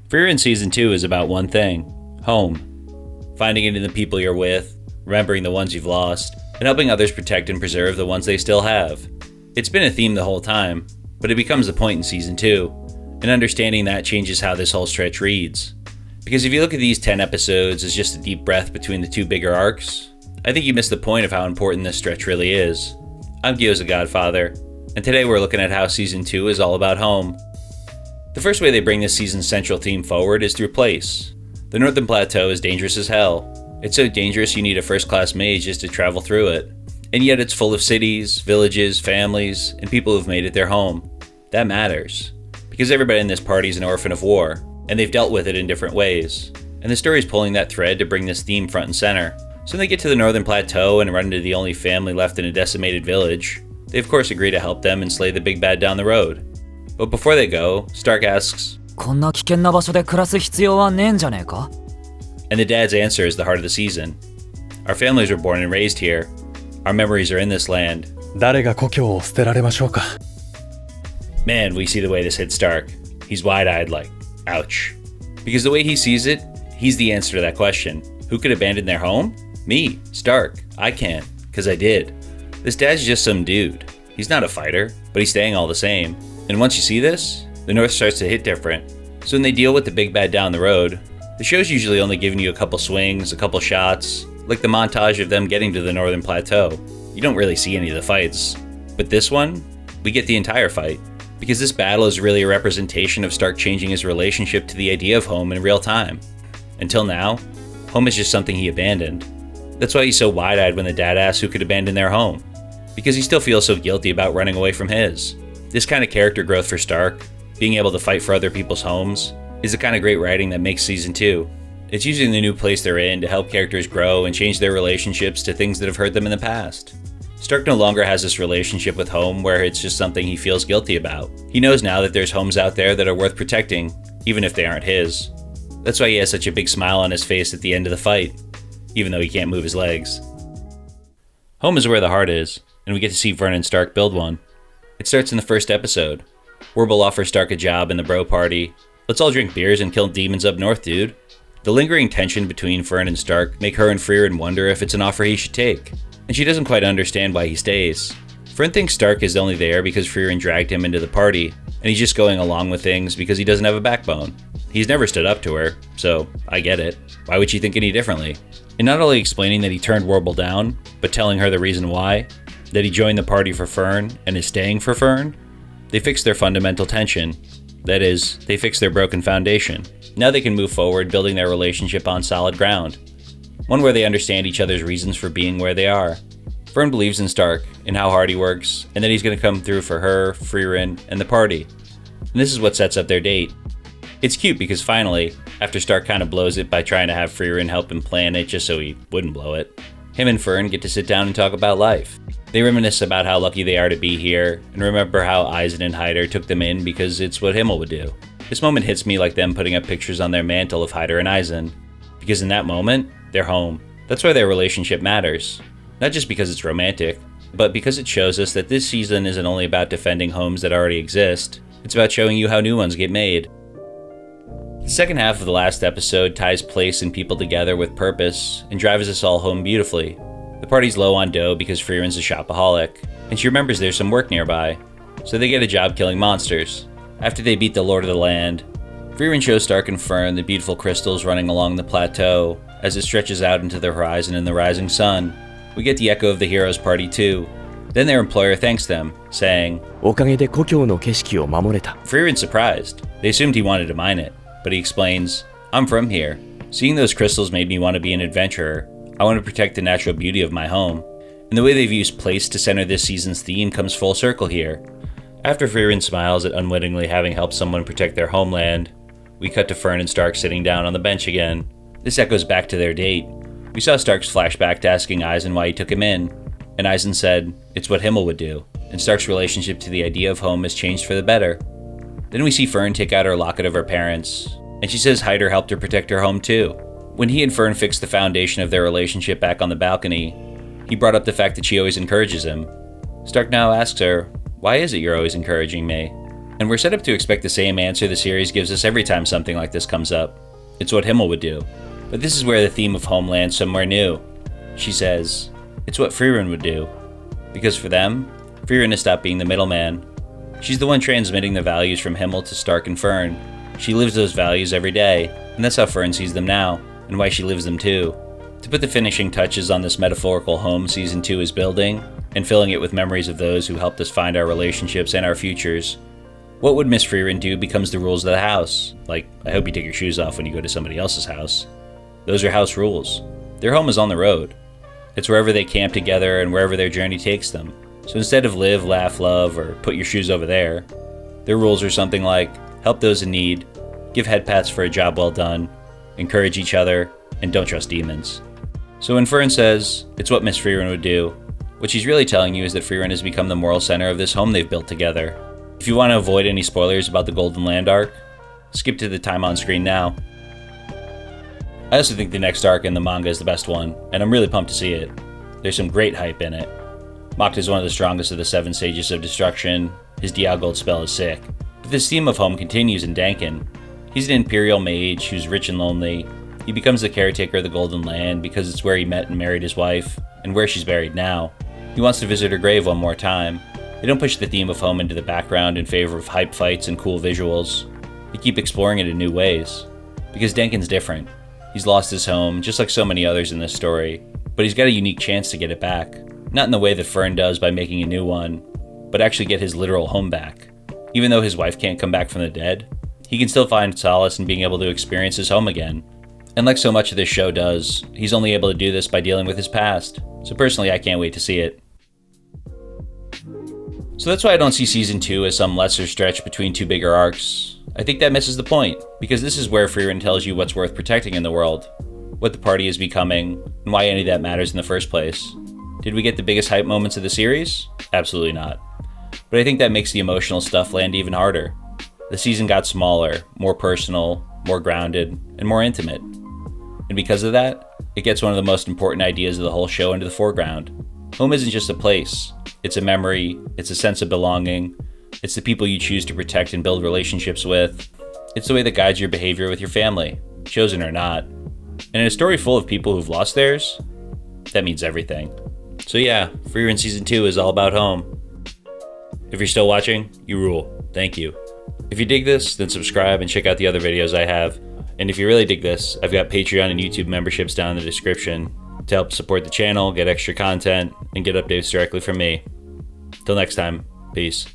Frieren Season 2 is about one thing: home. Finding it in the people you're with, remembering the ones you've lost, and helping others protect and preserve the ones they still have. It's been a theme the whole time, but it becomes a point in Season 2, and understanding that changes how this whole stretch reads. Because if you look at these 10 episodes as just a deep breath between the two bigger arcs, I think you miss the point of how important this stretch really is. I'm Gyozagodfather, and today we're looking at how Season 2 is all about home. The first way they bring this season's central theme forward is through place. The Northern Plateau is dangerous as hell. It's so dangerous you need a first-class mage just to travel through it. And yet it's full of cities, villages, families, and people who've made it their home. That matters, because everybody in this party is an orphan of war, and they've dealt with it in different ways. And the story's pulling that thread to bring this theme front and center. So when they get to the Northern Plateau and run into the only family left in a decimated village, they of course agree to help them and slay the big bad down the road. But before they go, Stark asks, こんな危険な場所で暮らす必要はねえんじゃねえか? And the dad's answer is the heart of the season. Our families were born and raised here. Our memories are in this land. 誰が故郷を捨てられましょうか? Man, we see the way this hits Stark. He's wide-eyed like, ouch. Because the way he sees it, he's the answer to that question. Who could abandon their home? Me, Stark. I can't, because I did. This dad's just some dude. He's not a fighter, but he's staying all the same. And once you see this, the North starts to hit different. So when they deal with the big bad down the road, the show's usually only giving you a couple swings, a couple shots, like the montage of them getting to the Northern Plateau. You don't really see any of the fights. But this one, we get the entire fight. Because this battle is really a representation of Stark changing his relationship to the idea of home in real time. Until now, home is just something he abandoned. That's why he's so wide-eyed when the dad asks who could abandon their home. Because he still feels so guilty about running away from his. This kind of character growth for Stark, being able to fight for other people's homes, is the kind of great writing that makes Season 2. It's using the new place they're in to help characters grow and change their relationships to things that have hurt them in the past. Stark no longer has this relationship with home where it's just something he feels guilty about. He knows now that there's homes out there that are worth protecting, even if they aren't his. That's why he has such a big smile on his face at the end of the fight, even though he can't move his legs. Home is where the heart is, and we get to see Vern and Stark build one. It starts in the first episode. Warble offers Stark a job in the bro party. Let's all drink beers and kill demons up north, dude. The lingering tension between Fern and Stark make her and Frieren wonder if it's an offer he should take. And she doesn't quite understand why he stays. Fern thinks Stark is only there because Frieren dragged him into the party, and he's just going along with things because he doesn't have a backbone. He's never stood up to her, so I get it. Why would she think any differently? And not only explaining that he turned Warble down, but telling her the reason why, that he joined the party for Fern and is staying for Fern, they fix their fundamental tension. That is, they fix their broken foundation. Now they can move forward, building their relationship on solid ground. One where they understand each other's reasons for being where they are. Fern believes in Stark, in how hard he works, and that he's going to come through for her, Frieren, and the party. And this is what sets up their date. It's cute because finally, after Stark kind of blows it by trying to have Frieren help him plan it just so he wouldn't blow it, him and Fern get to sit down and talk about life. They reminisce about how lucky they are to be here, and remember how Eisen and Hyder took them in because it's what Himmel would do. This moment hits me like them putting up pictures on their mantle of Hyder and Eisen. Because in that moment, they're home. That's why their relationship matters. Not just because it's romantic, but because it shows us that this season isn't only about defending homes that already exist, it's about showing you how new ones get made. The second half of the last episode ties place and people together with purpose and drives us all home beautifully. The party's low on dough because Frieren's a shopaholic, and she remembers there's some work nearby, so they get a job killing monsters. After they beat the Lord of the Land, Frieren shows Stark and Fern the beautiful crystals running along the plateau as it stretches out into the horizon in the rising sun. We get the echo of the heroes' party too. Then their employer thanks them, saying, おかげで故郷の景色を守れた. Frieren's surprised. They assumed he wanted to mine it, but he explains, I'm from here. Seeing those crystals made me want to be an adventurer. I want to protect the natural beauty of my home. And the way they've used place to center this season's theme comes full circle here. After Frieren smiles at unwittingly having helped someone protect their homeland, we cut to Fern and Stark sitting down on the bench again. This echoes back to their date. We saw Stark's flashback to asking Eisen why he took him in, and Eisen said, it's what Himmel would do, and Stark's relationship to the idea of home has changed for the better. Then we see Fern take out her locket of her parents, and she says Hyder helped her protect her home too. When he and Fern fixed the foundation of their relationship back on the balcony, he brought up the fact that she always encourages him. Stark now asks her, why is it you're always encouraging me? And we're set up to expect the same answer the series gives us every time something like this comes up. It's what Himmel would do. But this is where the theme of home lands somewhere new. She says, it's what Frieren would do. Because for them, Frieren has stopped being the middleman. She's the one transmitting the values from Himmel to Stark and Fern. She lives those values every day, and that's how Fern sees them now, and why she lives them too. To put the finishing touches on this metaphorical home Season 2 is building, and filling it with memories of those who helped us find our relationships and our futures, what would Miss Frieren do becomes the rules of the house. Like, I hope you take your shoes off when you go to somebody else's house. Those are house rules. Their home is on the road. It's wherever they camp together and wherever their journey takes them. So instead of live, laugh, love, or put your shoes over there, their rules are something like help those in need, give head pats for a job well done, encourage each other, and don't trust demons. So when Fern says, it's what Miss Frieren would do, what she's really telling you is that Frieren has become the moral center of this home they've built together. If you want to avoid any spoilers about the Golden Land arc, skip to the time on screen now. I also think the next arc in the manga is the best one, and I'm really pumped to see it. There's some great hype in it. Mocked is one of the strongest of the 7 Sages of Destruction. His Diagold spell is sick. But this theme of home continues in Danken. He's an Imperial mage who's rich and lonely. He becomes the caretaker of the Golden Land because it's where he met and married his wife, and where she's buried now. He wants to visit her grave one more time. They don't push the theme of home into the background in favor of hype fights and cool visuals. They keep exploring it in new ways. Because Danken's different. He's lost his home, just like so many others in this story, but he's got a unique chance to get it back. Not in the way that Fern does by making a new one, but actually get his literal home back. Even though his wife can't come back from the dead, he can still find solace in being able to experience his home again. And like so much of this show does, he's only able to do this by dealing with his past. So personally, I can't wait to see it. So that's why I don't see Season 2 as some lesser stretch between two bigger arcs. I think that misses the point, because this is where Frieren tells you what's worth protecting in the world, what the party is becoming, and why any of that matters in the first place. Did we get the biggest hype moments of the series? Absolutely not. But I think that makes the emotional stuff land even harder. The season got smaller, more personal, more grounded, and more intimate. And because of that, it gets one of the most important ideas of the whole show into the foreground. Home isn't just a place. It's a memory, it's a sense of belonging, it's the people you choose to protect and build relationships with. It's the way that guides your behavior with your family, chosen or not. And in a story full of people who've lost theirs, that means everything. So yeah, Frieren Season 2 is all about home. If you're still watching, you rule. Thank you. If you dig this, then subscribe and check out the other videos I have. And if you really dig this, I've got Patreon and YouTube memberships down in the description to help support the channel, get extra content, and get updates directly from me. Till next time, peace.